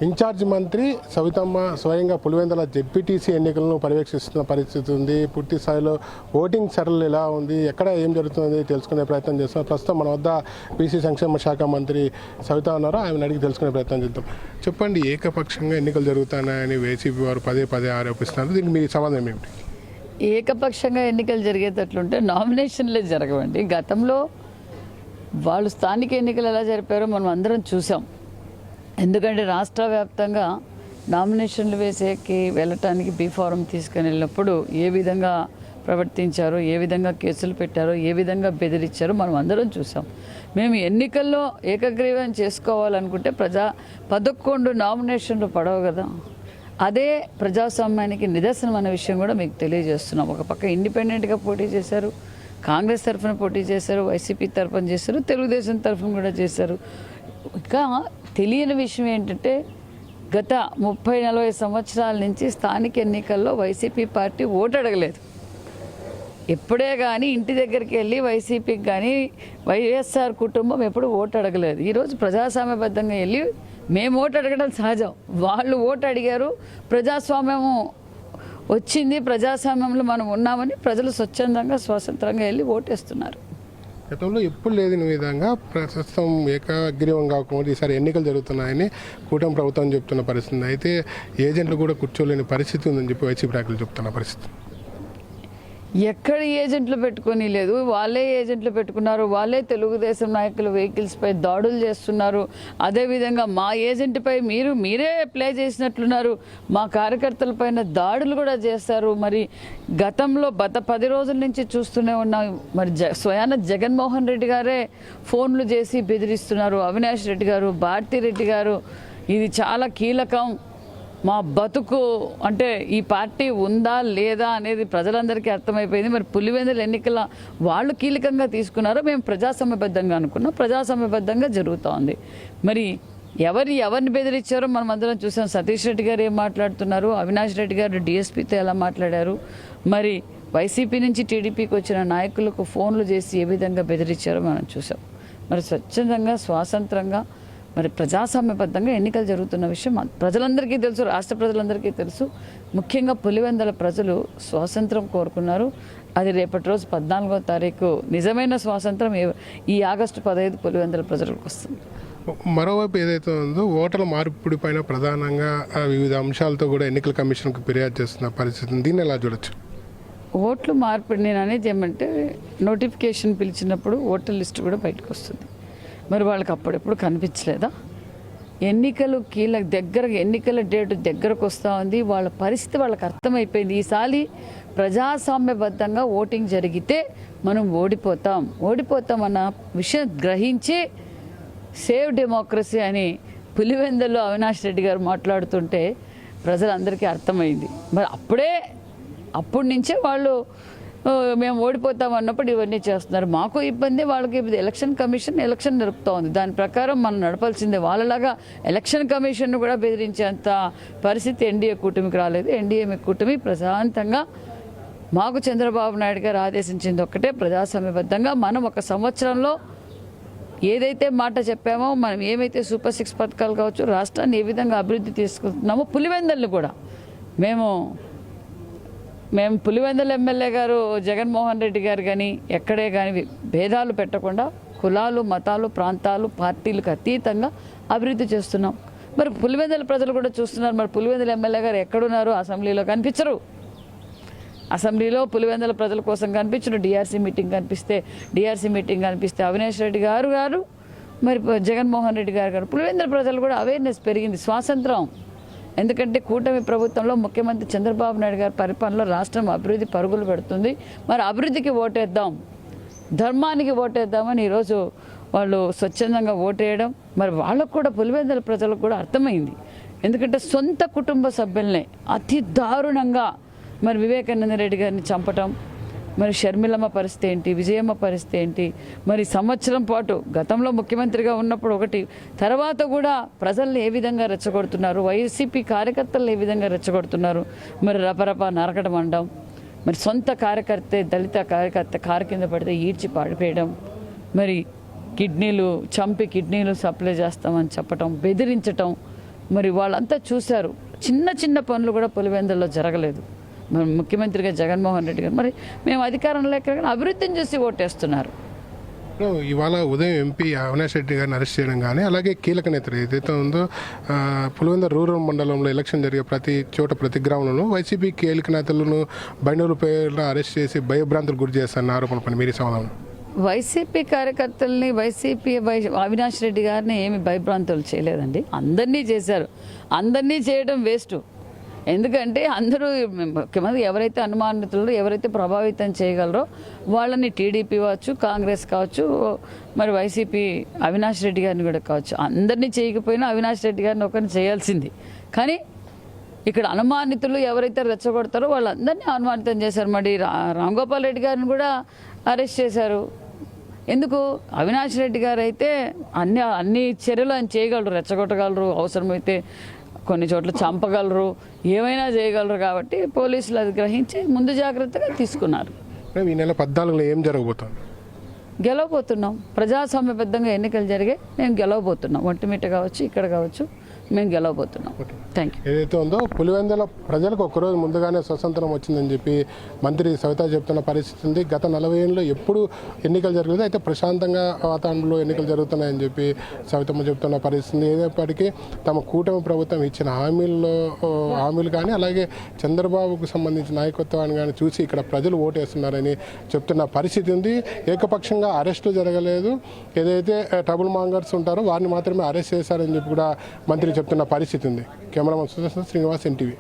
Incharge మంత్రి సవితమ్మ స్వయంగా Pulivendula ZPTC ఎన్నికలను పర్యవేక్షిస్తున్న పరిస్థితి ఉంది. పూర్తి స్థాయిలో ఓటింగ్ సరళి ఎలా ఉంది, ఎక్కడ ఏం జరుగుతుంది తెలుసుకునే ప్రయత్నం చేస్తాం. ప్రస్తుతం మన వద్ద బీసీ సంక్షేమ శాఖ మంత్రి సవిత ఉన్నారు. ఆమెను అడిగి తెలుసుకునే ప్రయత్నం చేద్దాం. చెప్పండి, ఏకపక్షంగా ఎన్నికలు జరుగుతున్నాయని వైసీపీ వారు పదే పదే ఆరోపిస్తున్నారు. దీనికి మీ సమాధానం ఏమిటి? ఏకపక్షంగా ఎన్నికలు జరిగేటట్లుంటే నామినేషన్లే జరగవండి. గతంలో వాళ్ళు స్థానిక ఎన్నికలు ఎలా జరిపారో మనం అందరం చూసాం. ఎందుకంటే రాష్ట్ర వ్యాప్తంగా నామినేషన్లు వేసేకి వెళ్ళటానికి బీ ఫారం తీసుకుని వెళ్ళినప్పుడు ఏ విధంగా ప్రవర్తించారో, ఏ విధంగా కేసులు పెట్టారో, ఏ విధంగా బెదిరించారో మనం అందరం చూసాం. మేము ఎన్నికల్లో ఏకగ్రీవం చేసుకోవాలనుకుంటే 11 నామినేషన్లు పడవు కదా. అదే ప్రజాస్వామ్యానికి నిదర్శనం అనే విషయం కూడా మీకు తెలియజేస్తున్నాం. ఒక పక్క ఇండిపెండెంట్గా పోటీ చేశారు, కాంగ్రెస్ తరఫున పోటీ చేశారు, వైసీపీ తరఫున చేశారు, తెలుగుదేశం తరఫున కూడా చేశారు. ఇంకా తెలియని విషయం ఏంటంటే గత 30-40 సంవత్సరాల నుంచి స్థానిక ఎన్నికల్లో వైసీపీ పార్టీ ఓటు అడగలేదు. ఎప్పుడే కానీ ఇంటి దగ్గరికి వెళ్ళి వైసీపీకి కానీ వైఎస్ఆర్ కుటుంబం ఎప్పుడు ఓటు అడగలేదు. ఈరోజు ప్రజాస్వామ్యబద్ధంగా వెళ్ళి మేము ఓటు అడగడం సహజం, వాళ్ళు ఓటు అడిగారు, ప్రజాస్వామ్యము వచ్చింది, ప్రజాస్వామ్యంలో మనం ఉన్నామని ప్రజలు స్వచ్ఛందంగా స్వతంత్రంగా వెళ్ళి ఓటేస్తున్నారు. గతంలో ఎప్పుడు లేని విధంగా ప్రస్తుతం ఏకగ్రీవం కాకుండా ఈసారి ఎన్నికలు జరుగుతున్నాయని కూటమి ప్రభుత్వం చెప్తున్న పరిస్థితి. అయితే ఏజెంట్లు కూడా కూర్చోలేని పరిస్థితి ఉందని చెప్పి వైసీపీ నాయకులు చెప్తున్న పరిస్థితి. ఎక్కడ ఏజెంట్లు పెట్టుకొని లేదు, వాళ్ళే ఏజెంట్లు పెట్టుకున్నారు. వాళ్ళే తెలుగుదేశం నాయకుల వెహికల్స్పై దాడులు చేస్తున్నారు. అదేవిధంగా మా ఏజెంట్పై మీరే ప్లే చేసినట్లున్నారు, మా కార్యకర్తలపైన దాడులు కూడా చేస్తారు. మరి గతంలో గత 10 రోజుల నుంచి చూస్తూనే ఉన్నాం. మరి స్వయాన జగన్మోహన్ రెడ్డి గారే ఫోన్లు చేసి బెదిరిస్తున్నారు. అవినాష్ రెడ్డి గారు, భారతిరెడ్డి గారు, ఇది చాలా కీలకం, మా బతుకు అంటే ఈ పార్టీ ఉందా లేదా అనేది ప్రజలందరికీ అర్థమైపోయింది. మరి పులివెందుల ఎన్నికల వాళ్ళు కీలకంగా తీసుకున్నారో మేము ప్రజాస్వామ్యబద్ధంగా అనుకున్నాం, ప్రజాస్వామ్యబద్ధంగా జరుగుతోంది. మరి ఎవరిని బెదిరించారో మనం అందరం చూసాం. సతీష్ రెడ్డి గారు ఏం మాట్లాడుతున్నారు, అవినాష్ రెడ్డి గారు డిఎస్పీతో ఎలా మాట్లాడారు, మరి వైసీపీ నుంచి టీడీపీకి వచ్చిన నాయకులకు ఫోన్లు చేసి ఏ విధంగా బెదిరించారో మనం చూసాం. మరి స్వచ్ఛందంగా స్వాతంత్రంగా మరి ప్రజాస్వామ్యబద్ధంగా ఎన్నికలు జరుగుతున్న విషయం ప్రజలందరికీ తెలుసు, రాష్ట్ర ప్రజలందరికీ తెలుసు. ముఖ్యంగా పులివెందుల ప్రజలు స్వాతంత్రం కోరుకున్నారు. అది రేపటి రోజు 14వ తారీఖు నిజమైన స్వాతంత్రం ఈ ఆగస్టు 15 పులివెందుల ప్రజలకు వస్తుంది. మరోవైపు ఏదైతే ఉందో ఓటర్ల మార్పిడి పైన ప్రధానంగా వివిధ అంశాలతో కూడా ఎన్నికల కమిషన్కు ఫిర్యాదు చేస్తున్న పరిస్థితి, దీన్ని ఎలా చూడొచ్చు? ఓట్లు మార్పిడి నేను అనేది ఏమంటే నోటిఫికేషన్ పిలిచినప్పుడు ఓటర్ లిస్టు కూడా బయటకు వస్తుంది. మరి వాళ్ళకి అప్పుడెప్పుడు కనిపించలేదా? ఎన్నికలు ఎన్నికల డేటు దగ్గరకు వస్తూ ఉంది. వాళ్ళ పరిస్థితి వాళ్ళకి అర్థమైపోయింది. ఈసారి ప్రజాస్వామ్యబద్ధంగా ఓటింగ్ జరిగితే మనం ఓడిపోతాం అన్న విషయం గ్రహించి సేవ్ డెమోక్రసీ అని పులివెందులో అవినాష్ రెడ్డి గారు మాట్లాడుతుంటే ప్రజలందరికీ అర్థమైంది. మరి అప్పటి నుంచే వాళ్ళు మేము ఓడిపోతాం అన్నప్పుడు ఇవన్నీ చేస్తున్నారు. మాకు ఇబ్బంది, వాళ్ళకి ఇబ్బంది. ఎలక్షన్ కమిషన్ ఎలక్షన్ నడుపుతూ ఉంది, దాని ప్రకారం మనం నడపాల్సిందే. వాళ్ళలాగా ఎలక్షన్ కమిషన్ను కూడా బెదిరించేంత పరిస్థితి ఎన్డీఏ కూటమికి రాలేదు. ఎన్డీఏ కూటమి ప్రశాంతంగా మాకు చంద్రబాబు నాయుడు గారు ఆదేశించింది ఒక్కటే, ప్రజాస్వామ్యబద్ధంగా మనం ఒక సంవత్సరంలో ఏదైతే మాట చెప్పామో, మనం ఏమైతే సూపర్ 6 పథకాలు కావచ్చు, రాష్ట్రాన్ని ఏ విధంగా అభివృద్ధి తీసుకుంటున్నామో, పులివెందులను కూడా మేము పులివెందుల ఎమ్మెల్యే గారు జగన్మోహన్ రెడ్డి గారు కానీ ఎక్కడే కానీ భేదాలు పెట్టకుండా కులాలు, మతాలు, ప్రాంతాలు, పార్టీలకు అతీతంగా అభివృద్ధి చేస్తున్నాం. మరి పులివెందుల ప్రజలు కూడా చూస్తున్నారు. మరి పులివెందుల ఎమ్మెల్యే గారు ఎక్కడున్నారు? అసెంబ్లీలో కనిపించరు. అసెంబ్లీలో పులివెందుల ప్రజల కోసం కనిపించరు. డిఆర్సీ మీటింగ్ కనిపిస్తే అవినాష్ రెడ్డి గారు మరి జగన్మోహన్ రెడ్డి గారు పులివెందుల ప్రజలు కూడా అవేర్నెస్ పెరిగింది. స్వాతంత్రం, ఎందుకంటే కూటమి ప్రభుత్వంలో ముఖ్యమంత్రి చంద్రబాబు నాయుడు గారి పరిపాలనలో రాష్ట్రం అభివృద్ధి పరుగులు పెడుతుంది. మరి అభివృద్ధికి ఓటేద్దాం, ధర్మానికి ఓటేద్దామని ఈరోజు వాళ్ళు స్వచ్ఛందంగా ఓటేయడం మరి వాళ్ళకు కూడా పులివెందుల ప్రజలకు కూడా అర్థమైంది. ఎందుకంటే సొంత కుటుంబ సభ్యులనే అతి దారుణంగా మరి వివేకానంద రెడ్డి గారిని చంపటం, మరి షర్మిలమ్మ పరిస్థితి ఏంటి, విజయమ్మ పరిస్థితి ఏంటి, మరి సంవత్సరం పాటు గతంలో ముఖ్యమంత్రిగా ఉన్నప్పుడు ఒకటి, తర్వాత కూడా ప్రజల్ని ఏ విధంగా రెచ్చగొడుతున్నారు, వైసీపీ కార్యకర్తలను ఏ విధంగా రెచ్చగొడుతున్నారు, మరి రపరప నరకడం అనడం, మరి సొంత కార్యకర్తే దళిత కార్యకర్త కారు కింద పడితే ఈడ్చి పాడిపోయడం, మరి కిడ్నీలు సప్లై చేస్తామని చెప్పటం, బెదిరించటం, మరి వాళ్ళంతా చూశారు. చిన్న చిన్న పనులు కూడా పులివెందుల్లో జరగలేదు. మరి ముఖ్యమంత్రిగా జగన్మోహన్ రెడ్డి గారు మరి మేము అధికారంలో ఎక్కడ అభివృద్ధిని చూసి ఓటేస్తున్నారు. ఇవాళ ఉదయం ఎంపీ అవినాష్ రెడ్డి గారిని అరెస్ట్ చేయడం కానీ అలాగే కీలక నేతలు ఏదైతే ఉందో పులివెందుల రూరల్ మండలంలో ఎలక్షన్ జరిగే ప్రతి చోట ప్రతి గ్రామంలోనూ వైసీపీ కీలక నేతలను బండి పేర్లు అరెస్ట్ చేసి భయభ్రాంతులు గురి చేస్తారన్న ఆరోపణపై మీరు సమాధానం. వైసీపీ కార్యకర్తల్ని అవినాష్ రెడ్డి గారిని ఏమి భయభ్రాంతులు చేయలేదండి. అందరినీ చేశారు. అందరినీ చేయడం వేస్ట్. ఎందుకంటే అందరూ ముఖ్యమంత్రి ఎవరైతే అనుమానితులు ఎవరైతే ప్రభావితం చేయగలరో వాళ్ళని టీడీపీ కావచ్చు, కాంగ్రెస్ కావచ్చు, మరి వైసీపీ అవినాష్ రెడ్డి గారిని కూడా కావచ్చు, అందరినీ చేయకపోయినా అవినాష్ రెడ్డి గారిని ఒకరిని చేయాల్సింది. కానీ ఇక్కడ అనుమానితులు ఎవరైతే రెచ్చగొడతారో వాళ్ళందరినీ అనుమానితం చేశారు. మరి రామ్ గోపాల్ రెడ్డి గారిని కూడా అరెస్ట్ చేశారు. ఎందుకు? అవినాష్ రెడ్డి గారు అయితే అన్ని చర్యలు ఆయన చేయగలరు, రెచ్చగొట్టగలరు, అవసరమైతే కొన్ని చోట్ల చంపగలరు, ఏమైనా చేయగలరు. కాబట్టి పోలీసులు అది గ్రహించి ముందు జాగ్రత్తగా తీసుకున్నారు. ఈ నెల 14లో ఏం జరగబోతోంది? గెలవబోతున్నాం. ప్రజాస్వామ్యబద్ధంగా ఎన్నికలు జరిగాయి. మేము గెలవబోతున్నాం. ఒంటిమిట్ట కావచ్చు, ఇక్కడ కావచ్చు, మేము గెలవబోతున్నాం. Thank you. ఏదైతే ఉందో పులివెందుల ప్రజలకు ఒక్కరోజు ముందుగానే స్వతంత్రం వచ్చిందని చెప్పి మంత్రి సవిత చెప్తున్న పరిస్థితి ఉంది. గత 40 ఏళ్ళలో ఎప్పుడు ఎన్నికలు జరగలేదు, అయితే ప్రశాంతంగా వాతావరణంలో ఎన్నికలు జరుగుతున్నాయని చెప్పి సవితమ్మ చెప్తున్న పరిస్థితి. ఏదైనప్పటికీ తమ కూటమి ప్రభుత్వం ఇచ్చిన హామీలు కానీ అలాగే చంద్రబాబుకు సంబంధించిన నాయకత్వాన్ని కానీ చూసి ఇక్కడ ప్రజలు ఓటేస్తున్నారని చెప్తున్న పరిస్థితి ఉంది. ఏకపక్షంగా అరెస్టులు జరగలేదు. ఏదైతే ట్రబుల్ మాంగర్స్ ఉంటారో వారిని మాత్రమే అరెస్ట్ చేశారని చెప్పి కూడా మంత్రి చెప్తున్న పరిస్థితి ఉంది. Cameraman Sudarshan Srinivas, NTV.